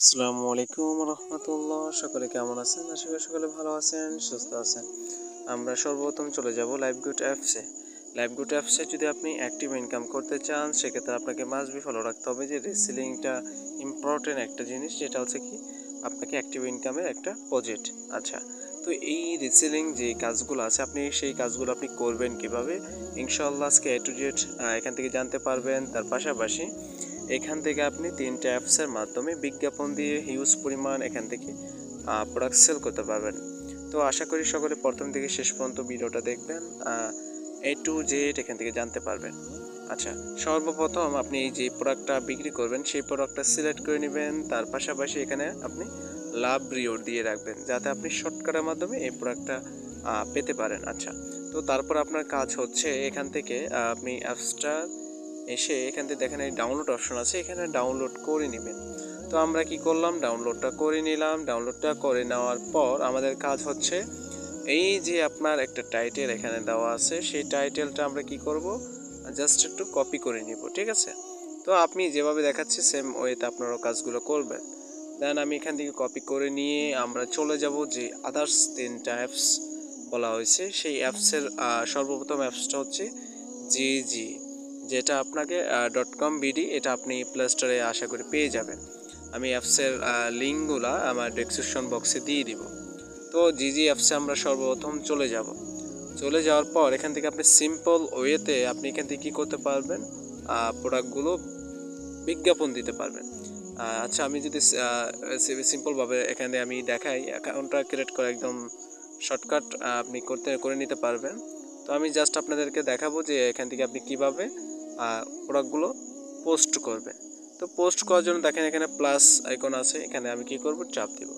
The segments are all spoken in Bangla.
আসসালামু আলাইকুম রহমতুল্লাহ। সকলে কেমন আছেন? আশা করি সকলে ভালো আছেন, সুস্থ আছেন। আমরা সর্বপ্রথম চলে যাব লাইভগুড অ্যাপসে। লাইভগুড অ্যাপসে যদি আপনি অ্যাক্টিভ ইনকাম করতে চান, সেক্ষেত্রে আপনাকে মাস্ট বি ফলো রাখতে হবে যে রিসেলিংটা ইম্পর্টেন্ট একটা জিনিস, যেটা হচ্ছে কি আপনাকে অ্যাক্টিভ ইনকামের একটা প্রজেক্ট। আচ্ছা, তো এই রিসেলিং যে কাজগুলো আছে, আপনি সেই কাজগুলো আপনি করবেন কিভাবে, ইনশাআল্লাহ আজকে এ টু জেড এখান থেকে জানতে পারবেন। তার পাশাপাশি এখান থেকে আপনি 3টা অ্যাপসের মাধ্যমে বিজ্ঞাপন দিয়ে হিউজ পরিমাণ এখান থেকে প্রোডাক্ট সেল করতে পারবেন। তো আশা করি সকলে প্রথম থেকে শেষ পর্যন্ত ভিডিওটা দেখবেন, এ টু জেড এখান থেকে জানতে পারবেন। আচ্ছা, সর্বপ্রথম আপনি এই যে প্রোডাক্টটা বিক্রি করবেন সেই প্রোডাক্টটা সিলেক্ট করে নেবেন। তার পাশাপাশি এখানে আপনি লাভ রিওয়ার্ড দিয়ে রাখবেন, যাতে আপনি শর্টকাটের মাধ্যমে এই প্রোডাক্টটা পেতে পারেন। আচ্ছা, তো তারপর আপনার কাজ হচ্ছে এখান থেকে আপনি অ্যাপসটা এসে এখান থেকে দেখেন এই ডাউনলোড অপশন আছে, এখানে ডাউনলোড করে নেবেন। তো আমরা কি করলাম, ডাউনলোডটা করে নিলাম। ডাউনলোডটা করে নেওয়ার পর আমাদের কাজ হচ্ছে এই যে আপনার একটা টাইটেল এখানে দেওয়া আছে, সেই টাইটেলটা আমরা কি করব, জাস্ট একটু কপি করে নিব। ঠিক আছে, তো আপনি যেভাবে দেখাচ্ছি সেম ওয়েতে আপনারাও কাজগুলো করবেন। দেন আমি এখান থেকে কপি করে নিয়ে আমরা চলে যাব যে আদার্স 3টা অ্যাপস বলা হয়েছে, সেই অ্যাপসের সর্বপ্রথম অ্যাপসটা হচ্ছে জি, যেটা আপনাকে .com/bd, এটা আপনি প্লে স্টোরে আশা করি পেয়ে যাবেন। আমি অ্যাপসের লিঙ্কগুলো আমার ডেসক্রিপশন বক্সে দিয়ে দিব। তো জি অ্যাপসে আমরা সর্বপ্রথম চলে যাব। চলে যাওয়ার পর এখান থেকে আপনি সিম্পল ওয়েতে আপনি এখান থেকে কী করতে পারবেন, প্রোডাক্টগুলো বিজ্ঞাপন দিতে পারবেন। আচ্ছা, আমি যদি সিম্পলভাবে এখানে আমি দেখাই, অ্যাকাউন্টটা ক্রিয়েট করে একদম শর্টকাট আপনি করে নিতে পারবেন। তো আমি জাস্ট আপনাদেরকে দেখাবো যে এখান থেকে আপনি কিভাবে প্রোডাক্টগুলো পোস্ট করবেন। তো পোস্ট করার জন্য দেখেন এখানে প্লাস আইকন আছে, এখানে আমি কি করব, চাপ দিব।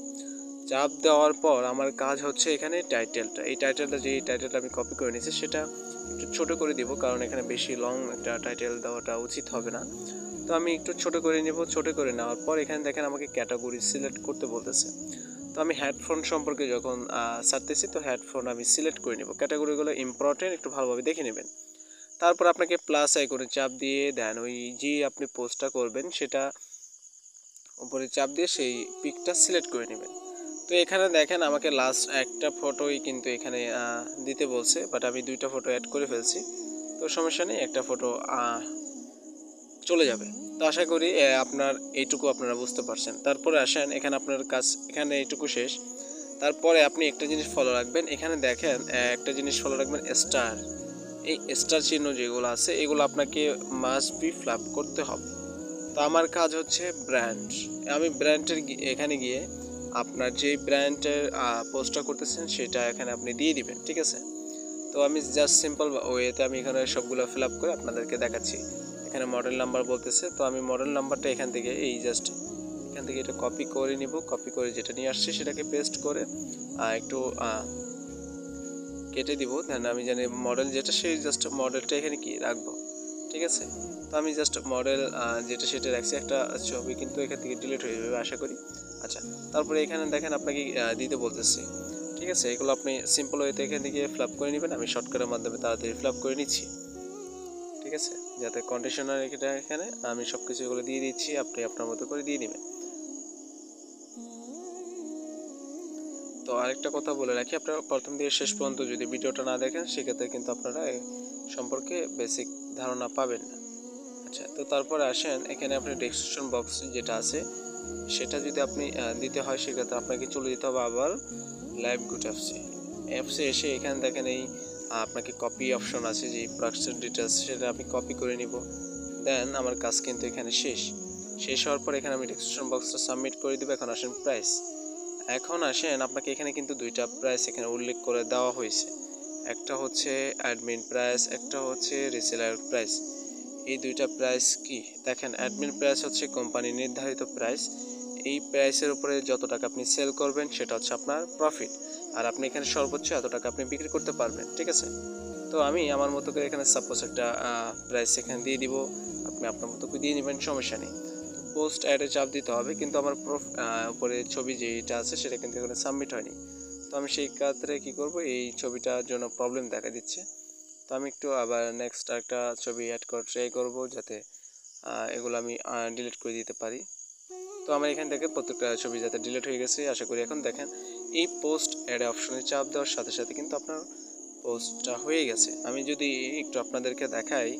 চাপ দেওয়ার পর আমার কাজ হচ্ছে এখানে টাইটেলটা, এই টাইটেলটা আমি কপি করে নিয়েছি সেটা একটু ছোটো করে দিব, কারণ এখানে বেশি লং একটা টাইটেল দেওয়াটা উচিত হবে না। তো আমি একটু ছোট করে নেব। ছোট করে নেওয়ার পর এখানে দেখেন আমাকে ক্যাটাগরি সিলেক্ট করতে বলতেছে। তো আমি হেডফোন সম্পর্কে যখন ছাড়তেছি, তো হেডফোন আমি সিলেক্ট করে নেব। ক্যাটাগরিগুলো ইম্পর্টেন্ট, একটু ভালোভাবে দেখে নেবেন। তারপর আপনাকে প্লাস আইকনে চাপ দিয়ে দেন ওই যে আপনি পোস্টটা করবেন সেটা উপরে চাপ দিয়ে সেই পিকটা সিলেক্ট করে নেবেন। তো এখানে দেখেন আমাকে লাস্ট একটা ফটোই কিন্তু এখানে দিতে বলছে, বাট আমি 2টা ফটো অ্যাড করে ফেলছি। তো সমস্যা নেই, একটা ফটো চলে যাবে। তো আশা করি আপনার এইটুকু আপনারা বুঝতে পারছেন। তারপরে আসেন, এখানে আপনার কাজ এখানে এইটুকু শেষ। তারপরে আপনি একটা জিনিস ফলো রাখবেন, এখানে দেখেন একটা জিনিস ফলো রাখবেন, স্টার। এই স্টার চিহ্ন যেগুলো আছে এগুলো আপনাকে মাস্ট বি ফ্ল্যাপ করতে হবে। তো আমার কাজ হচ্ছে ব্র্যান্ড, আমি ব্র্যান্ডের এখানে গিয়ে আপনার যেই ব্র্যান্ডের পোস্টটা করতেছেন সেটা এখানে আপনি দিয়ে দিবেন। ঠিক আছে, তো আমি জাস্ট সিম্পল ওয়েতে আমি এখানে সবগুলো ফিল আপ করে আপনাদেরকে দেখাচ্ছি। এখানে মডেল নাম্বার বলতেছে, তো আমি মডেল নাম্বারটা এখান থেকে এখান থেকে এটা কপি করে নিব। কপি করে যেটা নিয়ে আসছে সেটাকে পেস্ট করে একটু কেটে দিব। দেন আমি জানি মডেল যেটা, সেই জাস্ট মডেলটা এখানে কি রাখবো। ঠিক আছে, তো আমি জাস্ট মডেল যেটা সেটা রাখছি। একটা ছবি কিন্তু এখান থেকে ডিলিট হয়ে যাবে আশা করি। আচ্ছা, তারপরে এখানে দেখেন আপনাকে দিতে বলতেছে। ঠিক আছে, এগুলো আপনি সিম্পল ওয়েতে এখান থেকে ফ্ল্যাপ করে নেবেন। আমি শর্টকাটের মাধ্যমে তাড়াতাড়ি ফ্ল্যাপ করে নিচ্ছি। ঠিক আছে, যাতে কন্ডিশনার এটা এখানে আমি সব কিছু এগুলো দিয়ে দিচ্ছি, আপনি আপনার মতো করে দিয়ে নেবেন। তো আরেকটা কথা বলে রাখি, আপনারা প্রথম থেকে শেষ পর্যন্ত যদি ভিডিওটা না দেখেন সেক্ষেত্রে কিন্তু আপনারা সম্পর্কে বেসিক ধারণা পাবেন না। আচ্ছা, তো তারপরে আসেন এখানে আপনি ডেসক্রিপশন বক্স যেটা আছে সেটা যদি আপনি দিতে হয়, সেক্ষেত্রে আপনাকে চলে যেতে হবে আবার লাইভগুড অ্যাপসে এসে এখানে দেখেন এই আপনাকে কপি অপশন আছে, যে প্রোডাক্টের ডিটেলস সেটা আমি কপি করে নিব। দেন আমার কাজ কিন্তু এখানে শেষ হওয়ার পর এখানে আমি ডেসক্রিপশন বক্সটা সাবমিট করে দেবো। এখন আসেন আপনাকে এখানে কিন্তু 2টা প্রাইস এখানে উল্লেখ করে দেওয়া হয়েছে। একটা হচ্ছে অ্যাডমিন প্রাইস, একটা হচ্ছে রিসেলার প্রাইস। এই 2টা প্রাইস কি দেখেন, অ্যাডমিন প্রাইস হচ্ছে কোম্পানি নির্ধারিত প্রাইস। এই প্রাইসের উপরে যত টাকা আপনি সেল করবেন সেটা হচ্ছে আপনার প্রফিট, আর আপনি এখানে সর্বোচ্চ এত টাকা আপনি বিক্রি করতে পারবেন। ঠিক আছে, তো আমি আমার মতো করে এখানে সাপোজ একটা প্রাইস এখানে দিয়ে দিব, আপনি আপনার মতো করে দিয়ে নেবেন, সমস্যা নেই। পোস্ট অ্যাডে চাপ দিতে হবে, কিন্তু আমার উপরে ছবি যেটা আছে সেটা কিন্তু এখানে সাবমিট হয়নি। তো আমি সেই ক্ষেত্রে কী করব, এই ছবিটার জন্য প্রবলেম দেখা দিচ্ছে। তো আমি একটু আবার নেক্সট একটা ছবি অ্যাড করে ট্রাই করব, যাতে এগুলো আমি ডিলিট করে দিতে পারি। তো আমার এখান থেকে প্রত্যেকটা ছবি যাতে ডিলিট হয়ে গেছে আশা করি। এখন দেখেন এই পোস্ট অ্যাড অপশনে চাপ দেওয়ার সাথে সাথে কিন্তু আপনার পোস্টটা হয়ে গেছে। আমি যদি একটু আপনাদেরকে দেখাই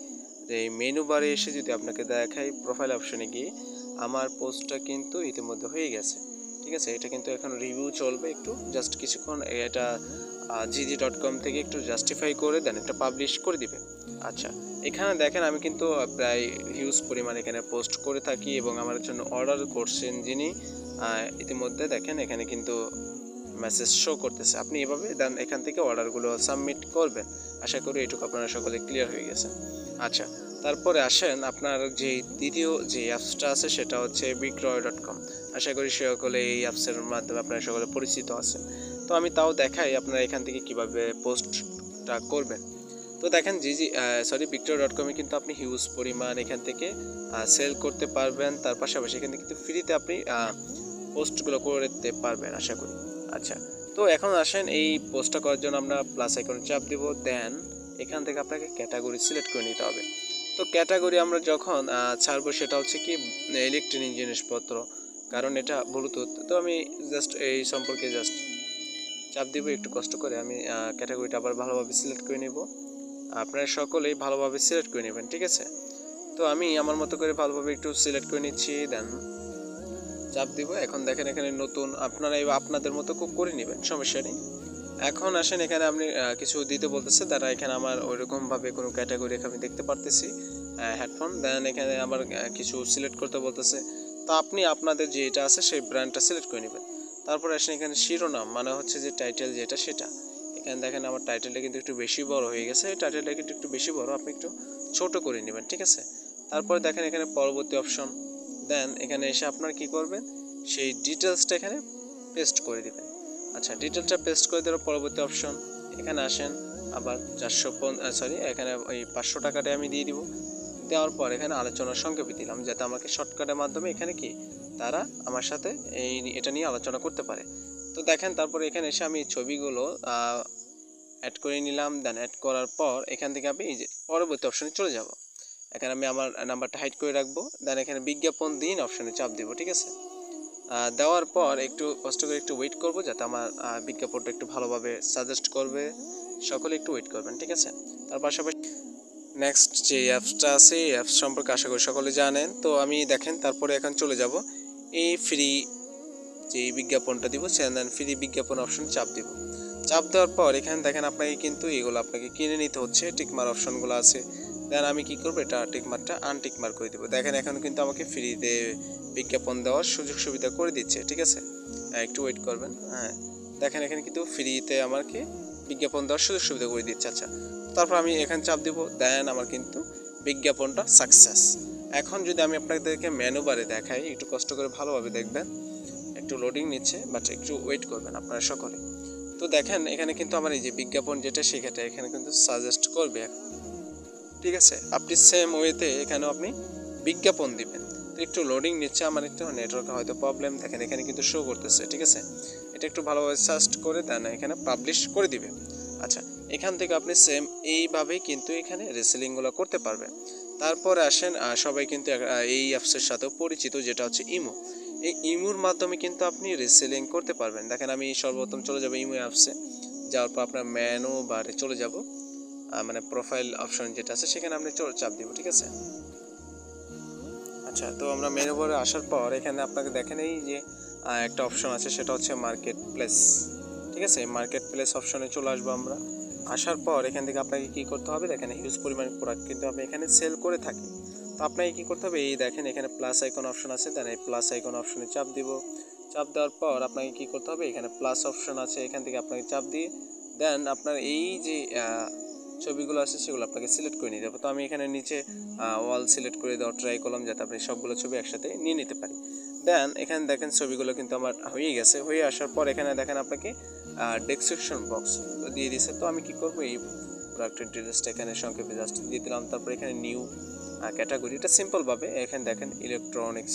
যে এই মেনু বারে এসে যদি আপনাকে দেখাই প্রোফাইল অপশনে গিয়ে আমার পোস্টটা কিন্তু ইতিমধ্যে হয়ে গেছে। ঠিক আছে, এটা কিন্তু এখন রিভিউ চলবে, একটু জাস্ট কিছুক্ষণ এটা gg.com থেকে একটু জাস্টিফাই করে দেন, এটা পাবলিশ করে দিবে। আচ্ছা, এখানে দেখেন আমি কিন্তু প্রায় হিউজ পরিমাণ এখানে পোস্ট করে থাকি এবং আমার জন্য অর্ডার করছেন যিনি, ইতিমধ্যে দেখেন এখানে কিন্তু মেসেজ শো করতেছে। আপনি এভাবে দেন এখান থেকে অর্ডারগুলো সাবমিট করবেন। আশা করি এটুকু আপনারা সকলে ক্লিয়ার হয়ে গেছে। আচ্ছা, তারপরে আসেন আপনার যে দ্বিতীয় যে অ্যাপসটা আছে সেটা হচ্ছে বিক্রয়.com। আশা করি সকলে এই অ্যাপসের মাধ্যমে আপনারা সকলে পরিচিত আছেন। তো আমি তাও দেখাই আপনারা এখান থেকে কিভাবে পোস্টটা করবেন। তো দেখেন বিক্রয়.com-এ কিন্তু আপনি হিউজ পরিমাণ এখান থেকে সেল করতে পারবেন। তার পাশাপাশি এখান থেকে কিন্তু ফ্রিতে আপনি পোস্টগুলো করতে পারবেন আশা করি। আচ্ছা, তো এখন আসেন এই পোস্টটা করার জন্য আমরা প্লাস আইকনে চাপ দেব। দেন এখান থেকে আপনাকে ক্যাটাগরি সিলেক্ট করে নিতে হবে। তো ক্যাটাগরি আমরা যখন ছাড়বো সেটা হচ্ছে কি ইলেকট্রনিক জিনিসপত্র, কারণ এটা ব্লুটুথ। তো আমি জাস্ট এই সম্পর্কে জাস্ট চাপ দিব একটু কষ্ট করে। আমি ক্যাটাগরিটা আবার ভালোভাবে সিলেক্ট করে নেব। আপনারা সকলেই ভালোভাবে সিলেক্ট করে নেবেন, ঠিক আছে। তো আমি আমার মতো করে ভালোভাবে একটু সিলেক্ট করে নিচ্ছি, দেন চাপ দিব। এখন দেখেন এখানে নতুন, আপনারা আপনাদের মতো করে নেবেন, সমস্যা নেই। এখন আসেন এখানে আপনি কিছু দিতে বলতেছে, তারা এখানে আমার ওইরকমভাবে কোনো ক্যাটাগরি আমি দেখতে পারতেছি হেডফোন। দেন এখানে আমার কিছু সিলেক্ট করতে বলতেছে। তো আপনি আপনাদের যে এটা আছে সেই ব্র্যান্ডটা সিলেক্ট করে নেবেন। তারপর আসেন এখানে শিরোনাম, মানে হচ্ছে যে টাইটেল যেটা সেটা। এখানে দেখেন আমার টাইটেলটা কিন্তু একটু বেশি বড় হয়ে গেছে, এই টাইটেলটা কিন্তু একটু বেশি বড়, আপনি একটু ছোট করে নেবেন, ঠিক আছে। তারপরে দেখেন এখানে পরবর্তী অপশন। দেন এখানে এসে আপনার কি করবেন, সেই ডিটেলসটা এখানে পেস্ট করে দিবেন। আচ্ছা, ডিটেলসটা পেস্ট করে দেওয়ার পরবর্তী অপশন এখানে আসেন আবার এখানে ওই 500 টাকাটা আমি দিয়ে দিব। দেওয়ার পর এখানে আলোচনার সংক্ষেপে দিলাম, যাতে আমাকে শর্টকাটের মাধ্যমে এখানে কি তারা আমার সাথে এটা নিয়ে আলোচনা করতে পারে। তো দেখেন তারপরে এখানে এসে আমি ছবিগুলো অ্যাড করে নিলাম। দেন অ্যাড করার পর এখান থেকে আমি এই যে পরবর্তী অপশনে চলে যাব। এখানে আমি আমার নাম্বারটা হাইড করে রাখবো। দেন এখানে বিজ্ঞাপন দিন অপশনে চাপ দিব, ঠিক আছে। দেওয়ার পর একটু কষ্ট করে একটু ওয়েট করব, যাতে আমার বিজ্ঞাপনটা একটু ভালোভাবে সাজেস্ট করবে। সকলে একটু ওয়েট করবেন, ঠিক আছে। তার পাশাপাশি নেক্সট যে অ্যাপসটা আছে এই অ্যাপস সম্পর্কে আশা করি সকলে জানেন। তো আমি দেখেন তারপরে এখন চলে যাব এই ফ্রি যে বিজ্ঞাপনটা দিব, দেন ফ্রি বিজ্ঞাপন অপশন চাপ দিব। চাপ দেওয়ার পর এখানে দেখেন আপনাকে কিন্তু এগুলো আপনাকে কিনে নিতে হচ্ছে, টিকমার অপশনগুলো আছে। দেন আমি কি করবো, এটা টিকমারটা আনটিকমার করে দেবো। দেখেন এখন কিন্তু আমাকে ফ্রিতে বিজ্ঞাপন দেওয়ার সুযোগ সুবিধা করে দিচ্ছে, ঠিক আছে। একটু ওয়েট করবেন। হ্যাঁ, দেখেন এখানে কিন্তু ফ্রিতে আমাকে বিজ্ঞাপন দেওয়ার সুযোগ সুবিধা করে দিচ্ছে। আচ্ছা, তারপর আমি এখানে চাপ দিব। দেন আমার কিন্তু বিজ্ঞাপনটা সাকসেস। এখন যদি আমি আপনাদেরকে মেনু বারে দেখাই, একটু কষ্ট করে ভালোভাবে দেখবেন। একটু লোডিং নিচ্ছে, বাট একটু ওয়েট করবেন আপনারা সকলে। তো দেখেন এখানে কিন্তু আমার এই যে বিজ্ঞাপন যেটা সেটা এখানে কিন্তু সাজেস্ট করবে, ঠিক আছে। আপনি সেম ওয়েতে এখানেও আপনি বিজ্ঞাপন দিবেন। তো একটু লোডিং নিচ্ছে, আমার একটু নেটওয়ার্কে হয়তো প্রবলেম, দেখেন এখানে কিন্তু শো করতেছে, ঠিক আছে। এটা একটু ভালোভাবে সার্চ করে দেন এখানে পাবলিশ করে দিবে। আচ্ছা, এখান থেকে আপনি সেম এইভাবেই কিন্তু এখানে রিসেলিংগুলো করতে পারবেন। তারপরে আসেন সবাই কিন্তু এই অ্যাপসের সাথেও পরিচিত, যেটা হচ্ছে ইমো। এই ইমোর মাধ্যমে কিন্তু আপনি রিসেলিং করতে পারবেন। দেখেন আমি সর্বপ্রথম চলে যাব ইমো অ্যাপসে। যাওয়ার পর আপনার মেনু বারে চলে যাব, মানে প্রোফাইল অপশন যেটা আছে সেখানে আপনি চাপ দিব, ঠিক আছে। আচ্ছা, তো আমরা মেনু বারে আসার পর এখানে আপনাকে দেখেন এই যে একটা অপশন আছে, সেটা হচ্ছে মার্কেট প্লেস, ঠিক আছে। এই মার্কেট প্লেস অপশনে চলে আসবো আমরা। আসার পর এখান থেকে আপনাকে কি করতে হবে, দেখেন হিউজ পরিমাণ প্রোডাক্ট কিন্তু আমি এখানে সেল করে থাকি। তো আপনাকে কি করতে হবে, এই দেখেন এখানে প্লাস আইকন অপশন আছে, দেন এই প্লাস আইকন অপশনে চাপ দিব। চাপ দেওয়ার পর আপনাকে কি করতে হবে, এখানে প্লাস অপশন আছে, এখান থেকে আপনাকে চাপ দিয়ে দেন আপনার এই যে ছবিগুলো আছে সেগুলো আপনাকে সিলেক্ট করে নিতে হবে। তো আমি এখানে নিচে ওয়াল সিলেক্ট করে দেওয়ার ট্রাই করলাম, যাতে আপনি সবগুলো ছবি একসাথে নিয়ে নিতে পারি। দেন এখানে দেখেন ছবিগুলো কিন্তু আমার হয়ে গেছে। হয়ে আসার পর এখানে দেখেন আপনাকে ডেসক্রিপশন বক্স দিয়ে দিয়েছে। তো আমি কি করব, এই প্রোডাক্টের ডিটেলসটা এখানে সংক্ষেপে জাস্ট দিয়ে দিলাম। তারপর এখানে নিউ ক্যাটাগরি, এটা সিম্পলভাবে এখানে দেখেন ইলেকট্রনিক্স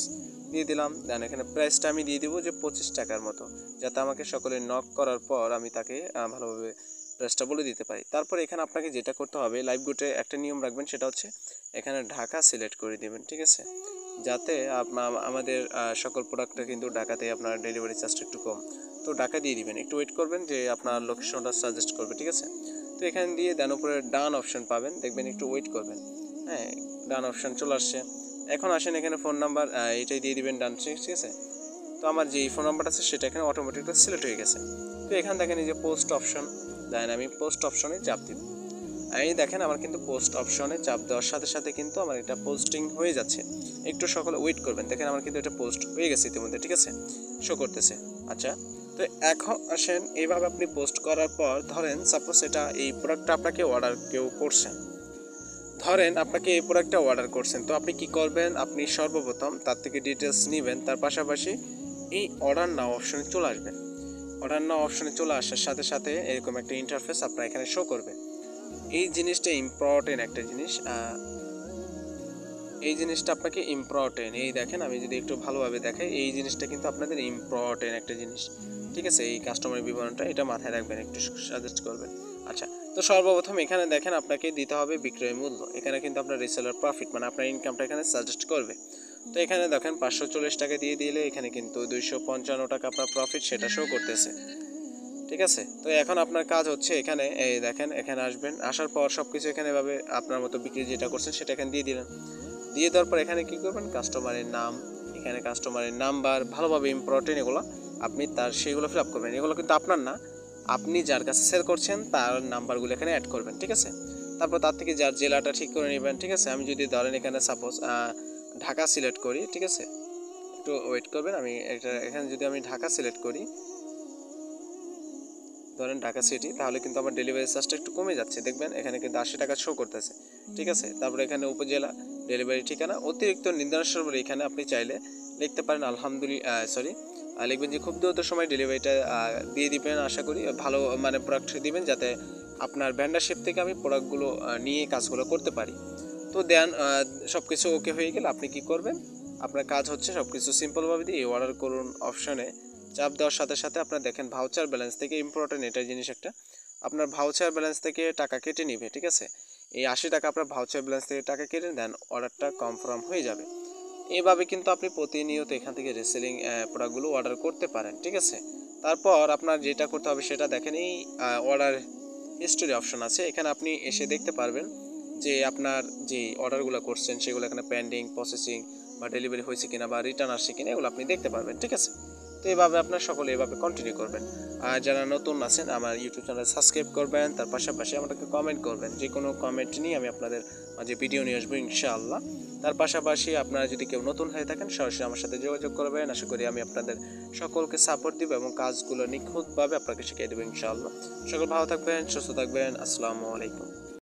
দিয়ে দিলাম। দেন এখানে প্রাইসটা আমি দিয়ে দিব যে 25 টাকার মতো, যাতে আমাকে সকলে নক করার পর আমি তাকে ভালোভাবে প্রাইসটা বলে দিতে পারি। তারপর এখানে আপনাকে যেটা করতে হবে, লাইভ গুটে একটা নিয়ম রাখবেন, সেটা হচ্ছে এখানে ঢাকা সিলেক্ট করে দেবেন, ঠিক আছে। যাতে আমাদের সকল প্রোডাক্টটা কিন্তু ঢাকাতে আপনার ডেলিভারি চার্জটা একটু কম, তো ঢাকা দিয়ে দিবেন। একটু ওয়েট করবেন যে আপনার লোকেশনটা সাজেস্ট করবে, ঠিক আছে। তো এখানে দিয়ে দেন উপরে ডান অপশন পাবেন, দেখবেন একটু ওয়েট করবেন। হ্যাঁ, ডান অপশন চলে আসছে। এখন আসেন এখানে ফোন নাম্বার এটাই দিয়ে দিবেন ডান, ঠিক আছে। তো আমার যে ফোন নাম্বার আছে সেটা এখানে অটোমেটিকলি সিলেক্ট হয়ে গেছে। তো এখানে দেখেন এই যে পোস্ট অপশন, দেন আমি পোস্ট অপশনে চাপ দিব। এই দেখেন আমার কিন্তু পোস্ট অপশনে চাপ দেওয়ার সাথে সাথে কিন্তু আমার এটা পোস্টিং হয়ে যাচ্ছে। একটু সকলে ওয়েট করবেন, দেখেন আমার কিন্তু এটা পোস্ট হয়ে গেছে ইতিমধ্যে, ঠিক আছে, শো করতেছে। আচ্ছা, তো এখন আসেন এইভাবে আপনি পোস্ট করার পর ধরেন সাপোজ এটা এই প্রোডাক্টটা আপনাকে অর্ডার কেউ করছেন, ধরেন আপনাকে এই প্রোডাক্টটা অর্ডার করছেন, তো আপনি কি করবেন, আপনি সর্বপ্রথম তার থেকে ডিটেলস নেবেন, তার পাশাপাশি এই অর্ডার নাও অপশনে চলে আসবেন। অর্ডার নাও অপশনে চলে আসার সাথে সাথে এরকম একটা ইন্টারফেস আপনার এখানে শো করবে। এই জিনিসটা ইম্পর্টেন্ট একটা জিনিস, এই জিনিসটা আপনাকে ইম্পর্টেন্ট, এই দেখেন আমি যদি একটু ভালোভাবে দেখাই, এই জিনিসটা কিন্তু আপনাদের ইম্পর্টেন্ট একটা জিনিস, ঠিক আছে। এই কাস্টমার বিবরণটা এটা মাথায় রাখবেন, একটু সাজেস্ট করবেন। আচ্ছা, তো সর্বপ্রথম এখানে দেখেন আপনাকে দিতে হবে বিক্রয় মূল্য। এখানে কিন্তু আপনার রিসেলার প্রফিট মানে আপনার ইনকামটা এখানে সাজেস্ট করবে। তো এখানে দেখেন 540 টাকা দিয়ে দিলে এখানে কিন্তু 255 টাকা আপনার প্রফিট সেটা শো করতেছে, ঠিক আছে। তো এখন আপনার কাজ হচ্ছে এখানে এই দেখেন এখানে আসবেন, আসার পর সব কিছু এখানে এভাবে আপনার মতো বিক্রি যেটা করছেন সেটা এখানে দিয়ে দিলেন। দিয়ে দেওয়ার পর এখানে কী করবেন, কাস্টমারের নাম, এখানে কাস্টমারের নাম্বার, ভালোভাবে ইম্পর্টেন্ট এগুলো আপনি তার সেগুলো ফিল আপ করবেন। এগুলো কিন্তু আপনার না, আপনি যার কাছে সেল করছেন তার নাম্বারগুলো এখানে অ্যাড করবেন, ঠিক আছে। তারপর তার থেকে যার জেলাটা ঠিক করে নেবেন, ঠিক আছে। আমি যদি ধরেন এখানে সাপোজ ঢাকা সিলেক্ট করি, ঠিক আছে, একটু ওয়েট করবেন। আমি এখানে যদি আমি ঢাকা সিলেক্ট করি, ধরেন ঢাকা সিটি, তাহলে কিন্তু আমার ডেলিভারি চার্জটা একটু কমে যাচ্ছে, দেখবেন এখানে কিন্তু 80 টাকা শো করতেছে, ঠিক আছে। তারপরে এখানে উপজেলা, ডেলিভারি ঠিকানা, অতিরিক্ত নির্দেশনা বলে এখানে আপনি চাইলে লিখতে পারেন আলহামদুলিল্লাহ, লিখবেন যে খুব দ্রুত সময় ডেলিভারিটা দিয়ে দিবেন, আশা করি ভালো মানে প্রোডাক্ট দিবেন যাতে আপনার ভ্যান্ডারশিপ থেকে আমি প্রোডাক্টগুলো নিয়ে কাজগুলো করতে পারি। তো দেন সব কিছু ওকে হয়ে গেলে আপনি কি করবেন, আপনার কাজ হচ্ছে সব কিছু সিম্পলভাবে দিয়ে অর্ডার করুন অপশনে চাপ দেওয়ার সাথে সাথে আপনার দেখেন ভাউচার ব্যালেন্স থেকে, ইম্পর্টেন্ট এটা জিনিস একটা, আপনার ভাউচার ব্যালেন্স থেকে টাকা কেটে নিবে, ঠিক আছে। এই 80 টাকা আপনার ভাউচার ব্যালেন্স থেকে টাকা কেটে দেন, অর্ডারটা কনফার্ম হয়ে যাবে। এইভাবে কিন্তু আপনি প্রতিনিয়ত এখান থেকে রিসেলিং প্রোডাক্টগুলো অর্ডার করতে পারেন, ঠিক আছে। তারপর আপনার যেটা করতে হবে সেটা দেখেন, এই অর্ডার হিস্টোরি অপশন আছে, এখানে আপনি এসে দেখতে পারবেন যে আপনার যে অর্ডারগুলো করছেন সেগুলো এখানে পেন্ডিং, প্রসেসিং বা ডেলিভারি হয়েছে কিনা বা রিটার্ন আসছে কিনা এগুলো আপনি দেখতে পারবেন, ঠিক আছে। তো এইভাবে আপনার সকলে এভাবে কন্টিনিউ করবেন। আর যারা নতুন আছেন আমার ইউটিউব চ্যানেল সাবস্ক্রাইব করবেন, তার পাশাপাশি আমাকে কমেন্ট করবেন, যে কোনো কমেন্ট নিয়ে আমি আপনাদের মাঝে ভিডিও নিয়ে আসবো ইনশাআল্লাহ। তার পাশাপাশি আপনারা যদি কেউ নতুন হয়ে থাকেন সরাসরি আমার সাথে যোগাযোগ করবেন, আশা করি আমি আপনাদের সকলকে সাপোর্ট দিব এবং কাজগুলো নিখুঁতভাবে আপনাকে শিখিয়ে দেবো ইনশাআল্লাহ। সকল ভালো থাকবেন, সুস্থ থাকবেন, আসসালামু আলাইকুম।